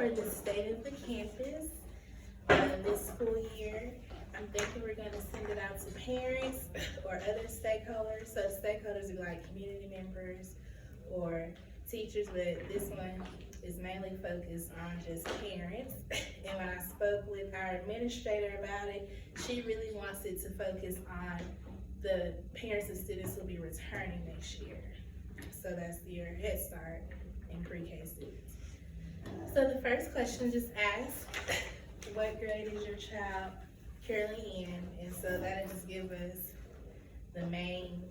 for the state of the campus this school year. I'm thinking we're gonna send it out to parents or other stakeholders. So stakeholders are like community members or teachers, but this one is mainly focused on just parents. And when I spoke with our administrator about it, she really wants it to focus on the parents of students who will be returning next year. So that's your Head Start and pre-K students. So the first question just asks, what grade is your child currently in? And so that'll just give us the main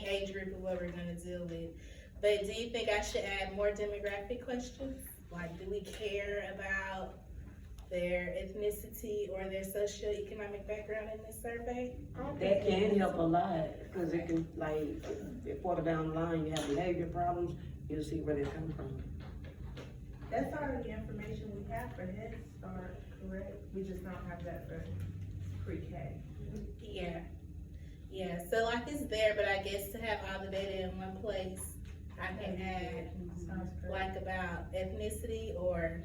age group of what we're gonna deal with. But do you think I should add more demographic questions? Like, do we care about their ethnicity or their socioeconomic background in this survey? That can help a lot, because it can, like, if further down the line you have behavior problems, you'll see where they come from. That's already information we have for Head Start, correct? We just don't have that for pre-K. Yeah, so like it's there, but I guess to have all the data in one place, I can add like about ethnicity, or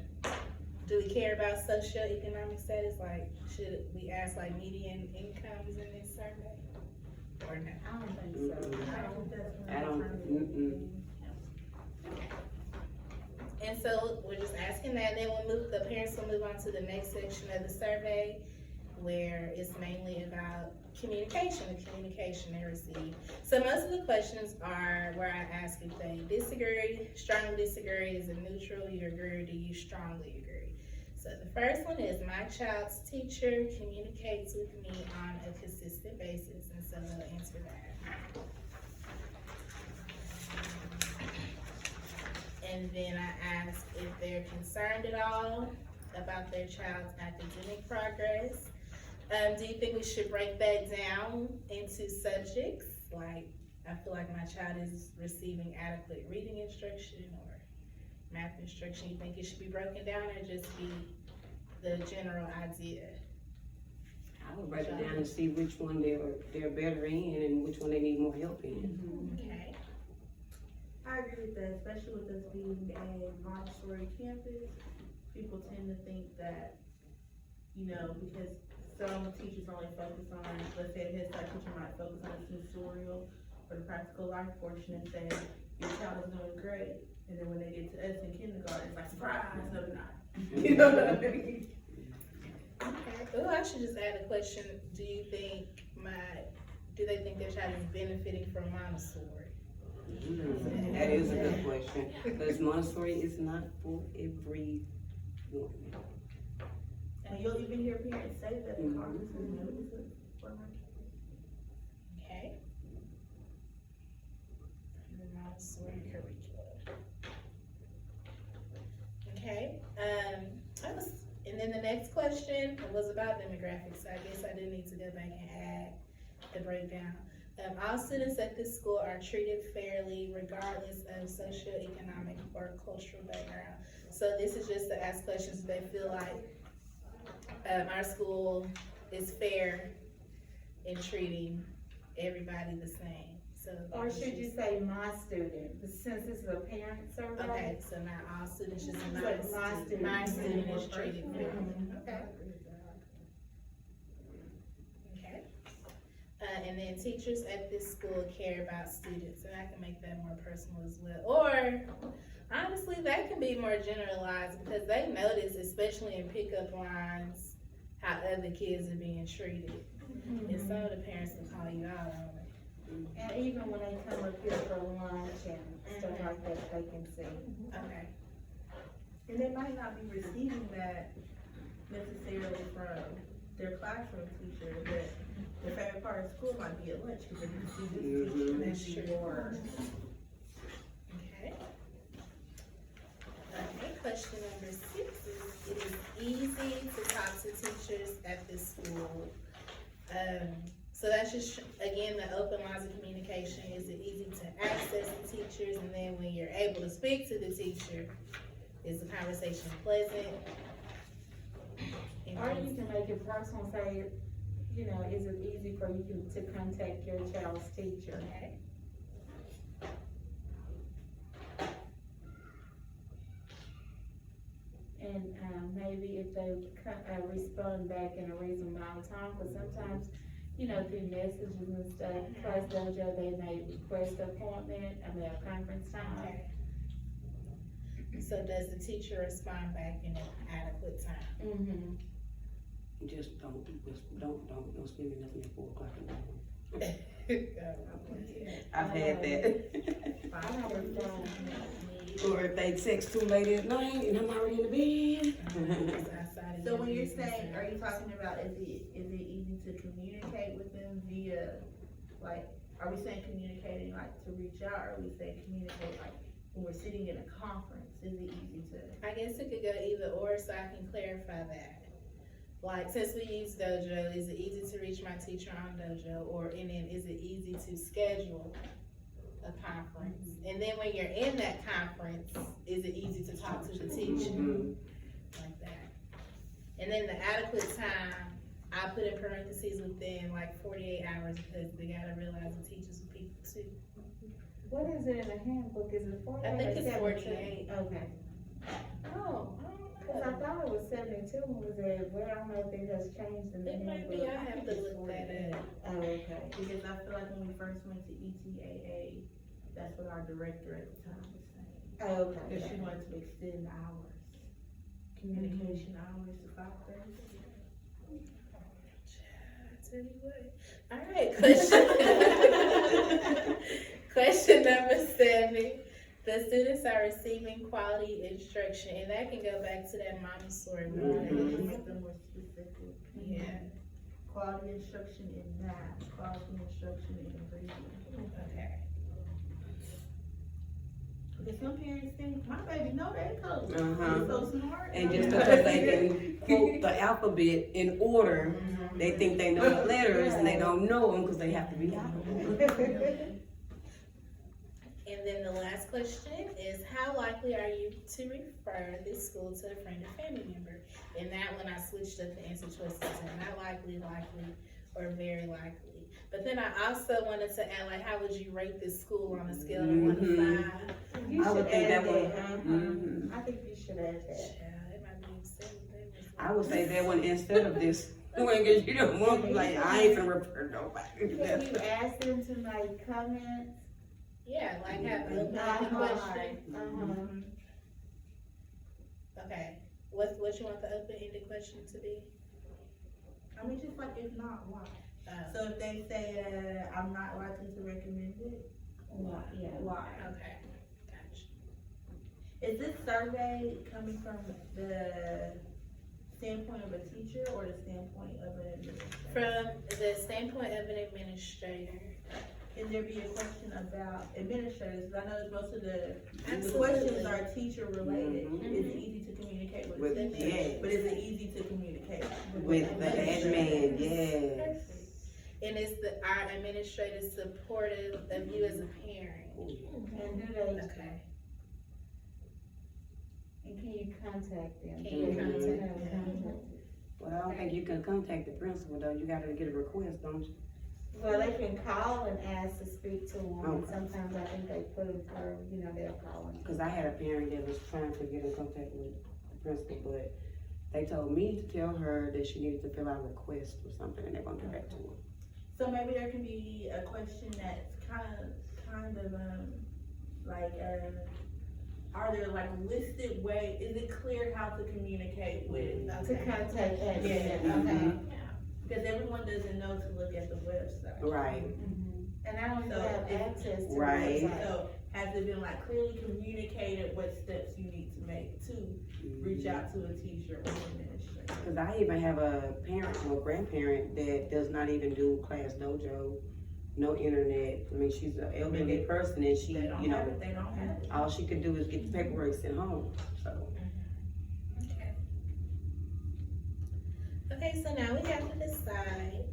do we care about socioeconomic status? Like, should we ask like median incomes in this survey? Or no? I don't think so. I don't. And so we're just asking that, then the parents will move on to the next section of the survey, where it's mainly about communication, the communication they receive. So most of the questions are where I ask if they disagree, strongly disagree, is it neutral, you agree, or do you strongly agree? So the first one is, my child's teacher communicates with me on a consistent basis, and so they'll answer that. And then I ask if they're concerned at all about their child's academic progress. Do you think we should break that down into subjects? Like, I feel like my child is receiving adequate reading instruction or math instruction. You think it should be broken down, or just be the general idea? I would break it down and see which one they're better in and which one they need more help in. Okay. I agree with that, especially with us being a Montessori campus. People tend to think that, you know, because some teachers only focus on, let's say a Head Start teacher might focus on the sensorial or the practical life portion and say, your child is doing great. And then when they get to us in kindergarten, it's like, surprise, no they're not. You know what I mean? Okay. Oh, I should just add a question. Do they think their child is benefiting from Montessori? That is a good question, because Montessori is not for everyone. And you'll even hear parents say that in Congress and notices for my kids. Okay. The Montessori curriculum. Okay, and then the next question was about demographics. So I guess I do need to go back and add the breakdown. All students at this school are treated fairly regardless of socioeconomic or cultural background. So this is just to ask questions if they feel like our school is fair in treating everybody the same. So, or should you say my student, since this is a parent survey? Okay, so not all students, just So my student is treated fairly. Okay. And then teachers at this school care about students, and I can make that more personal as well. Or, honestly, that can be more generalized, because they notice, especially in pickup lines, how other kids are being treated. And some of the parents will call you out on it. And even when they come up here for lunch and stuff like that, they can see. Okay. And they might not be receiving that necessarily from their classroom teacher, but their favorite part of school might be at lunch, because they can see this teacher That's true. more. Okay. Okay, question number 6 is, it is easy to talk to teachers at this school. So that's just, again, the open lines of communication. Is it easy to access the teachers? And then when you're able to speak to the teacher, is the conversation pleasant? Or you can make it personal, say, you know, is it easy for you to contact your child's teacher? Okay. maybe if they respond back in a reasonable amount of time, cause sometimes, you know, through messages and stuff, Class Dojo, they may request an appointment, a conference time. Okay. So does the teacher respond back in an adequate time? Mm-hmm. Just don't send me nothing at 4 o'clock in the morning. I've had that. Or if they text too late at night and I'm already in the bed. So when you're saying, are you talking about, is it easy to communicate with them via, like, are we saying communicating like to reach out, or are we saying communicate like when we're sitting in a conference, is it easy to? I guess it could go either or, so I can clarify that. Like, since we use Dojo, is it easy to reach my teacher on Dojo, and then is it easy to schedule a conference? And then when you're in that conference, is it easy to talk to the teacher? Like that. And then the adequate time, I put in parentheses within like 48 hours, because they gotta realize the teachers are people too. What is it in the handbook, is it 48 I think or it's 72? 48. Okay, Oh, cause I thought it was 72 when it was there, well, I don't know if it has changed in the it might handbook. be, I have to look that up. Oh, okay. Because I feel like when we first went to ETAA, that's what our director at the time was saying. Oh, okay. Because she wanted to extend hours, communication hours to 5:30. I tell you what. All right, question. Question number 7. The students are receiving quality instruction, and that can go back to that Montessori model. Something more specific. Yeah, Quality instruction in math, quality instruction in reading. okay. Because some parents think, my baby know that code. Uh-huh. He's so smart. And just because they can quote the alphabet in order, they think they know the letters and they don't know them because they have to be loud. And then the last question is, how likely are you to refer this school to a friend or family member? And that one I switched up the answer choices to not likely, likely, or very likely. But then I also wanted to add, like, how would you rate this school on a scale of 1 to 5? You I would should think add that would- I think you should add that. Yeah, it might be 7. I would say that one instead of this one, because you don't want to be like, I ain't gonna refer to nobody. Can you ask them to make comments? Yeah, like have a Not question. hard. Okay, what you want the open-ended question to be? I mean, just like, if not, why? Oh, So if they say, I'm not likely to recommend it, Why? Yeah. why? okay, gotcha. Is this survey coming from the standpoint of a teacher or the standpoint of an administrator? From the standpoint of an administrator, Can there be a question about administrators? 'Cause I know that most of the Absolutely. questions are teacher related. Mhm. Is it easy to communicate with With- the teacher? yes. But is it easy to communicate With the admin, yes. perfect. And is our administrator supportive of you as a parent? And do they, Okay, and can you contact them? Can you contact them? Well, I don't think you can contact the principal though, you gotta get a request, don't you? Well, they can call and ask to speak to them, and Okay. sometimes I think they put them through, they'll call them. Cause I had a parent that was trying to get in contact with the principal, but they told me to tell her that she needed to fill out a request or something, and they're gonna get back to her. So maybe there can be a question that's are there like listed way, is it clear how to communicate with? To contact that, Yeah. okay. Because everyone doesn't know to look at the website. Right, And I don't even So have if- access to the Right. website. So has it been like clearly communicated what steps you need to make to reach out to a teacher or administrator? Cause I even have a parent or grandparent that does not even do Class Dojo, no internet. I mean, she's an elderly person and she, They don't you have know, it, they don't have it. all she could do is get the paperwork sent home, so. okay. Okay, so now we have to decide,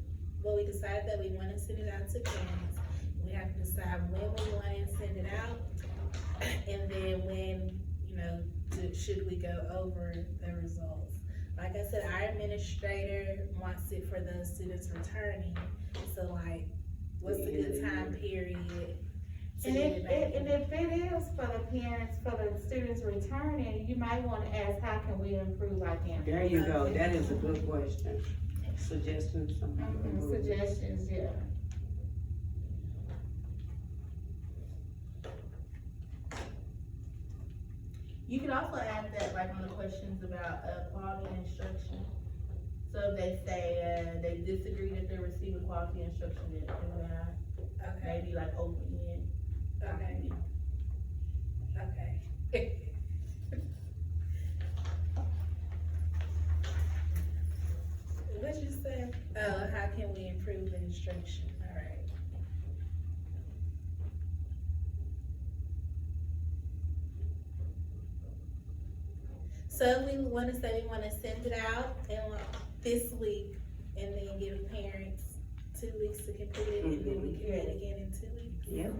we decided that we wanna send it out to parents. We have to decide when we wanna send it out, and then when, should we go over the results. Like I said, our administrator wants it for those students returning, so like, what's a good time period to And get if, it back. and if it is for the parents, for the students returning, you might wanna ask, how can we improve our campus? There you go, that is a good question. Suggestions, something. Suggestions, yeah. You can also add that, like, on the questions about, quality instruction. So if they say, they disagree that they're receiving quality instruction in math, Okay, maybe like open end. okay, okay. What'd you say? How can we improve the instruction? Alright. So if we wanna say we wanna send it out this week and then give parents 2 weeks to complete it and then we can read it again in 2 weeks. Yep,